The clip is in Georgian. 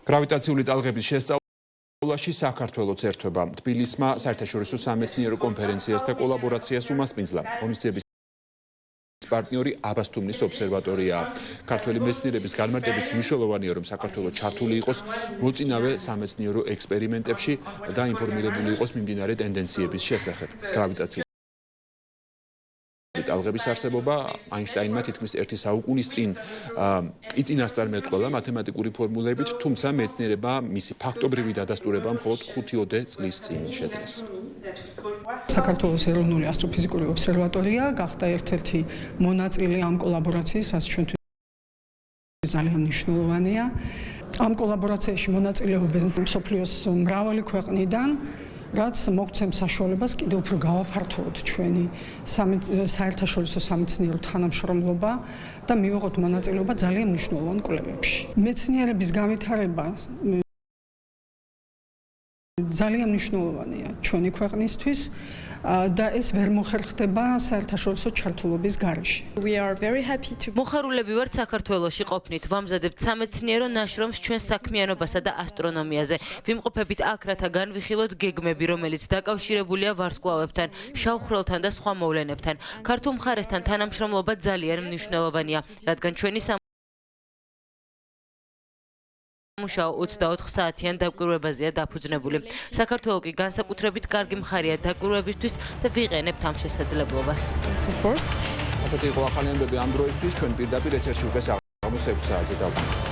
Gravitაციული ტალღების შესწავლაში საქართველოს ერთობა თბილისმა საერთაშორისო სამეცნიერო კონფერენციას და კოლაბორაციას უმასპინძლა. ღონისძიების პარტნიორი აბასთუმნის ობსერვატორია. ქართველი მეცნიერების განმარტებით მნიშვნელოვანია, რომ საქართველოს ჩართული იყოს მოწინავე სამეცნიერო ექსპერიმენტებში და ინფორმირებული იყოს მიმდინარე ტენდენციების შესახებ. გრავიტაციული ტალღების არსებობა აინშტაინმა თითქმის ერთი საუკუნის წინ იწინასწარმეტყველა მათემატიკური ფორმულებით, თუმცა მეცნიერებმა მისი ფაქტობრივი დადასტურება მხოლოდ 5-10 წლის წინ შეძლეს. საქართველოს ეროვნული ასტროფიზიკური ობსერვატორია გახდა ერთ-ერთი მონაწილე ამ კოლაბორაციის, რაც ჩვენთვის ძალიან მნიშვნელოვანია. ამ კოლაბორაციაში მონაწილეობენ მსოფლიოს მრავალი ქვეყნიდან, რაც მოგცემ საშუალებას კიდევ უფრო გავაფართოვოთ ჩვენი საერთაშორისო სამეცნიერო თანამშრომლობა და მივიღოთ მონაწილეობა ძალიან მნიშვნელოვან კვლევებში. მეცნიერების განვითარება ძალიან მნიშვნელოვანია ჩვენი ქვეყნისთვის და ეს ვერ მოხერხდება საერთაშორისო ჩართულობის გარეშე. მოხარულები ვართ საქართველოში ყოფნით, ვამზადებთ სამეცნიერო ნაშრომს ჩვენ საქმიანობასა და ასტრონომიაზე. ვიმყოფებით აქ, რათა განვიხილოთ გეგმები, რომელიც დაკავშირებულია ვარსკვლავებთან, შავხრელთან და სხვა მოვლენებთან. ქართულ მხარესთან თანამშრომლობა ძალიან მნიშვნელოვანია, რადგან ჩვენი მუშაო 24 საათიან დაკვირვებაზეა დაფუძნებული. საქართველო კი განსაკუთრებით კარგი მხარეა დაკვირვებისთვის და ვიყენებთ ამ შესაძლებლობას. ასეთი იყო ახალი ამბები ამ დროისთვის, ჩვენ პირდაპირ ეთერში უკვე 6 საათზე დავყავთ.